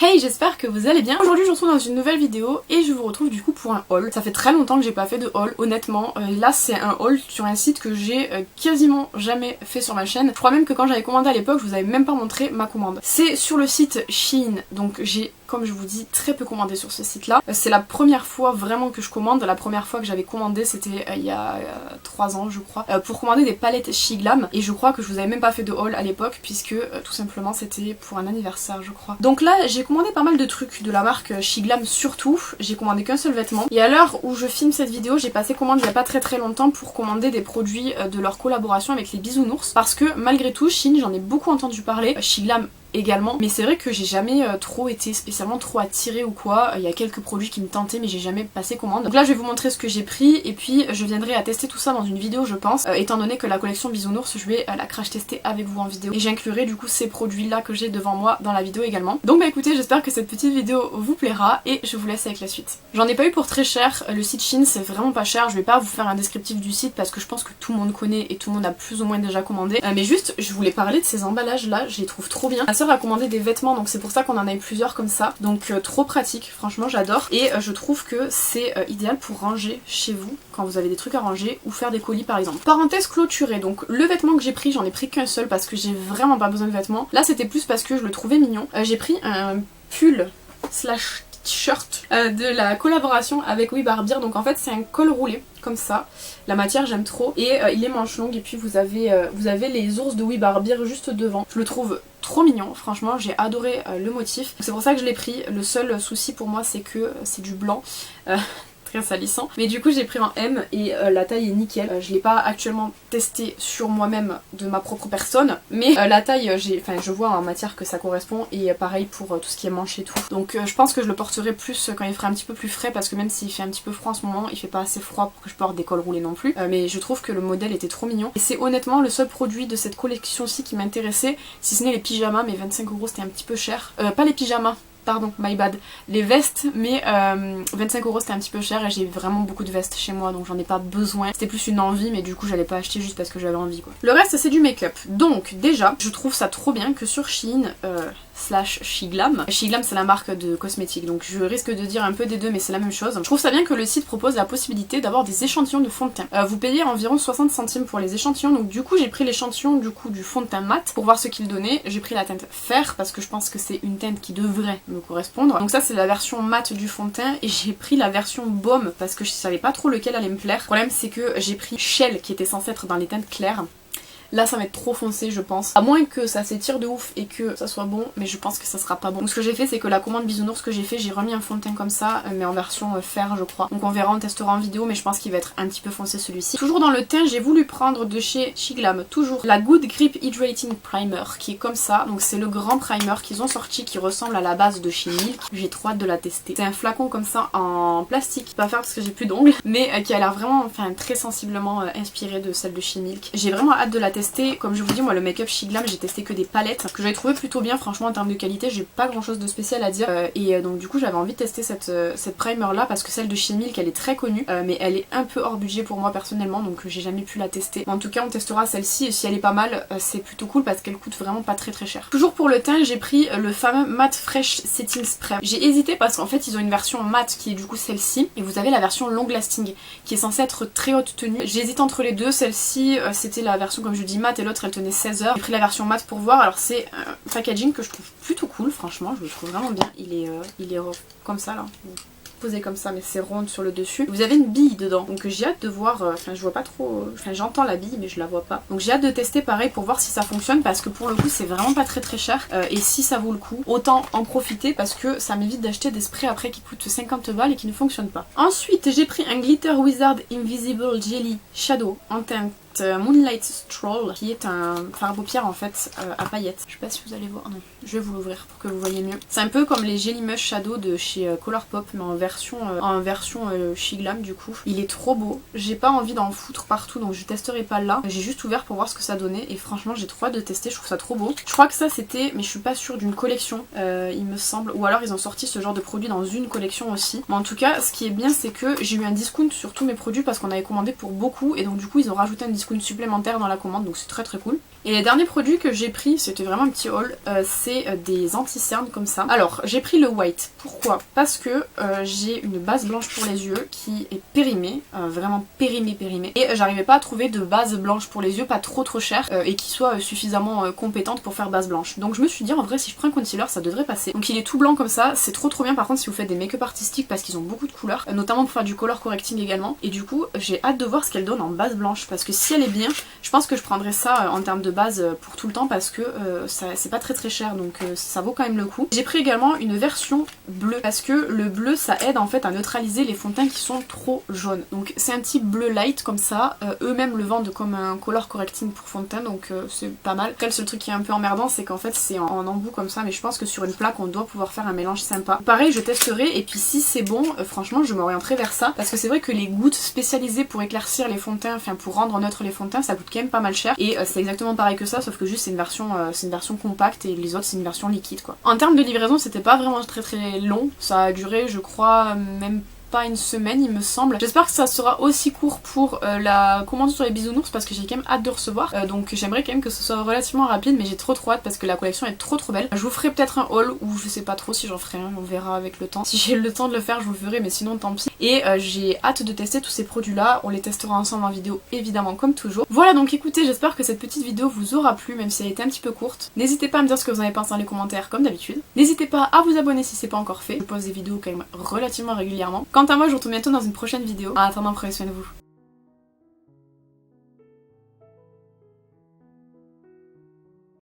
Hey, j'espère que vous allez bien. Aujourd'hui je vous retrouve dans une nouvelle vidéo et je vous retrouve du coup pour un haul. Ça fait très longtemps que j'ai pas fait de haul, honnêtement. Là c'est un haul sur un site que j'ai quasiment jamais fait sur ma chaîne. Je crois même que quand j'avais commandé à l'époque, je vous avais même pas montré ma commande. C'est sur le site Shein, donc j'ai, comme je vous dis, très peu commandé sur ce site là. C'est la première fois vraiment que je commande. La première fois que j'avais commandé c'était il y a 3 ans je crois, pour commander des palettes Shiglam, et je crois que je vous avais même pas fait de haul à l'époque puisque tout simplement c'était pour un anniversaire je crois. Donc là j'ai commandé pas mal de trucs de la marque Shiglam, surtout j'ai commandé qu'un seul vêtement, et à l'heure où je filme cette vidéo j'ai passé commande il y a pas très longtemps pour commander des produits de leur collaboration avec les bisounours, parce que malgré tout Shein j'en ai beaucoup entendu parler, Shiglam également, mais c'est vrai que j'ai jamais trop été spécialement trop attirée ou quoi. Il y a quelques produits qui me tentaient mais j'ai jamais passé commande. Donc là je vais vous montrer ce que j'ai pris et puis je viendrai à tester tout ça dans une vidéo je pense, étant donné que la collection bisounours je vais la crash tester avec vous en vidéo, et j'inclurai du coup ces produits là que j'ai devant moi dans la vidéo également. Donc bah écoutez, j'espère que cette petite vidéo vous plaira et je vous laisse avec la suite. J'en ai pas eu pour très cher, le site Shein c'est vraiment pas cher, je vais pas vous faire un descriptif du site parce que je pense que tout le monde connaît et tout le monde a plus ou moins déjà commandé, mais juste je voulais parler de ces emballages là, je les trouve trop bien. Ma soeur a commandé des vêtements donc c'est pour ça qu'on en a eu plusieurs comme ça, donc trop pratique, franchement j'adore, et je trouve que c'est idéal pour ranger chez vous quand vous avez des trucs à ranger ou faire des colis par exemple. Parenthèse clôturée, donc le vêtement que j'ai pris, j'en ai pris qu'un seul parce que j'ai vraiment pas besoin de vêtements. Là c'était plus parce que je le trouvais mignon. J'ai pris un pull slash t-shirt de la collaboration avec Oui Barbier, donc en fait c'est un col roulé comme ça, la matière j'aime trop, et il est manche longue, et puis vous avez les ours de Oui Barbier juste devant. Je le trouve trop mignon, franchement j'ai adoré le motif, c'est pour ça que je l'ai pris. Le seul souci pour moi c'est que c'est du blanc, très salissant, mais du coup j'ai pris en M et la taille est nickel. Je l'ai pas actuellement testé sur moi-même de ma propre personne, mais la taille je vois en matière que ça correspond, et pareil pour tout ce qui est manche et tout, donc je pense que je le porterai plus quand il fera un petit peu plus frais, parce que même s'il fait un petit peu froid en ce moment, il fait pas assez froid pour que je porte des cols roulés non plus, mais je trouve que le modèle était trop mignon et c'est honnêtement le seul produit de cette collection-ci qui m'intéressait, si ce n'est les pyjamas, mais 25 € c'était un petit peu cher, pas les pyjamas, pardon, my bad, les vestes, mais 25 € c'était un petit peu cher et j'ai vraiment beaucoup de vestes chez moi donc j'en ai pas besoin. C'était plus une envie, mais du coup j'allais pas acheter juste parce que j'avais envie quoi. Le reste c'est du make-up. Donc déjà je trouve ça trop bien que sur Shein slash Shiglam. Shiglam c'est la marque de cosmétiques, donc je risque de dire un peu des deux mais c'est la même chose. Je trouve ça bien que le site propose la possibilité d'avoir des échantillons de fond de teint. Vous payez environ 60 centimes pour les échantillons, donc du coup j'ai pris l'échantillon du fond de teint mat pour voir ce qu'il donnait. J'ai pris la teinte fer parce que je pense que c'est une teinte qui devrait me correspondre. Donc ça c'est la version mat du fond de teint, et j'ai pris la version baume parce que je savais pas trop lequel allait me plaire. Le problème c'est que j'ai pris Shell qui était censé être dans les teintes claires. Là ça va être trop foncé je pense, à moins que ça s'étire de ouf et que ça soit bon, mais je pense que ça sera pas bon. Donc ce que j'ai fait c'est que la commande bisounours que j'ai fait, j'ai remis un fond de teint comme ça, mais en version fer je crois. Donc on verra, on testera en vidéo, mais je pense qu'il va être un petit peu foncé celui-ci. Toujours dans le teint, j'ai voulu prendre de chez Shiglam, toujours la Good Grip Hydrating Primer qui est comme ça. Donc c'est le grand primer qu'ils ont sorti qui ressemble à la base de chez Milk. J'ai trop hâte de la tester. C'est un flacon comme ça en plastique, pas faire parce que j'ai plus d'ongles, mais qui a l'air vraiment, enfin très sensiblement inspiré de celle de chez Milk. J'ai vraiment hâte de la tester. Comme je vous dis, moi le make-up Shiglam j'ai testé que des palettes que j'avais trouvé plutôt bien, franchement en termes de qualité j'ai pas grand chose de spécial à dire, et donc du coup j'avais envie de tester cette primer là parce que celle de chez Milk elle est très connue, mais elle est un peu hors budget pour moi personnellement, donc j'ai jamais pu la tester. Mais en tout cas on testera celle-ci, et si elle est pas mal c'est plutôt cool parce qu'elle coûte vraiment pas très cher. Toujours pour le teint j'ai pris le fameux Matte Fresh Setting Spray. J'ai hésité parce qu'en fait ils ont une version matte qui est du coup celle-ci, et vous avez la version long lasting qui est censée être très haute tenue. J'hésite entre les deux, celle-ci c'était la version comme je dis matte et l'autre elle tenait 16 heures. J'ai pris la version matte pour voir. Alors c'est un packaging que je trouve plutôt cool, franchement je le trouve vraiment bien. Il est comme ça là, posé comme ça, mais c'est rond sur le dessus. Vous avez une bille dedans, donc j'ai hâte de voir, enfin je vois pas trop, enfin j'entends la bille mais je la vois pas, donc j'ai hâte de tester pareil pour voir si ça fonctionne, parce que pour le coup c'est vraiment pas très cher, et si ça vaut le coup autant en profiter parce que ça m'évite d'acheter des sprays après qui coûtent 50 balles et qui ne fonctionnent pas. Ensuite j'ai pris un Glitter Wizard Invisible Jelly Shadow en teinte Moonlight Stroll, qui est un fard à paupières en fait à paillettes. Je sais pas si vous allez voir, non, je vais vous l'ouvrir pour que vous voyez mieux. C'est un peu comme les Jelly Mush Shadow de chez Colourpop, mais en version Shiglam du coup. Il est trop beau, j'ai pas envie d'en foutre partout donc je testerai pas là. J'ai juste ouvert pour voir ce que ça donnait et franchement j'ai trop hâte de tester, je trouve ça trop beau. Je crois que ça c'était, mais je suis pas sûre, d'une collection il me semble, ou alors ils ont sorti ce genre de produit dans une collection aussi. Mais en tout cas ce qui est bien c'est que j'ai eu un discount sur tous mes produits parce qu'on avait commandé pour beaucoup, et donc du coup ils ont rajouté un discount supplémentaire dans la commande, donc c'est très cool. Et les derniers produits que j'ai pris, c'était vraiment un petit haul, c'est des anti-cernes comme ça. Alors j'ai pris le white, pourquoi? Parce que j'ai une base blanche pour les yeux qui est périmée, vraiment périmée, et j'arrivais pas à trouver de base blanche pour les yeux, pas trop chère et qui soit suffisamment compétente pour faire base blanche. Donc je me suis dit en vrai si je prends un concealer ça devrait passer. Donc il est tout blanc comme ça, c'est trop bien par contre si vous faites des make-up artistiques parce qu'ils ont beaucoup de couleurs, notamment pour faire du color correcting également. Et du coup j'ai hâte de voir ce qu'elle donne en base blanche parce que si elle est bien, je pense que je prendrai ça en termes de base pour tout le temps parce que c'est pas très cher donc ça vaut quand même le coup. J'ai pris également une version bleue parce que le bleu ça aide en fait à neutraliser les fonds de teint qui sont trop jaunes. Donc c'est un petit bleu light comme ça, eux-mêmes le vendent comme un color correcting pour fond de teint donc c'est pas mal. Après le seul truc qui est un peu emmerdant c'est qu'en fait c'est en embout comme ça mais je pense que sur une plaque on doit pouvoir faire un mélange sympa. Pareil je testerai et puis si c'est bon franchement je m'orienterai vers ça parce que c'est vrai que les gouttes spécialisées pour éclaircir les fonds de teint, enfin pour rendre neutre les fonds de teint ça coûte quand même pas mal cher et c'est exactement pareil que ça sauf que juste c'est une version compacte et les autres c'est une version liquide quoi. En termes de livraison c'était pas vraiment très long, ça a duré je crois même pas une semaine il me semble. J'espère que ça sera aussi court pour la commande sur les bisounours parce que j'ai quand même hâte de recevoir donc j'aimerais quand même que ce soit relativement rapide mais j'ai trop hâte parce que la collection est trop belle. Je vous ferai peut-être un haul ou je sais pas trop si j'en ferai un, on verra avec le temps. Si j'ai le temps de le faire je vous le ferai mais sinon tant pis. Et j'ai hâte de tester tous ces produits là, on les testera ensemble en vidéo évidemment comme toujours. Voilà donc écoutez j'espère que cette petite vidéo vous aura plu même si elle était un petit peu courte. N'hésitez pas à me dire ce que vous en avez pensé dans les commentaires comme d'habitude. N'hésitez pas à vous abonner si c'est pas encore fait, je pose des vidéos quand même relativement régulièrement. Quant à moi je vous retrouve bientôt dans une prochaine vidéo. En attendant prenez soin de vous.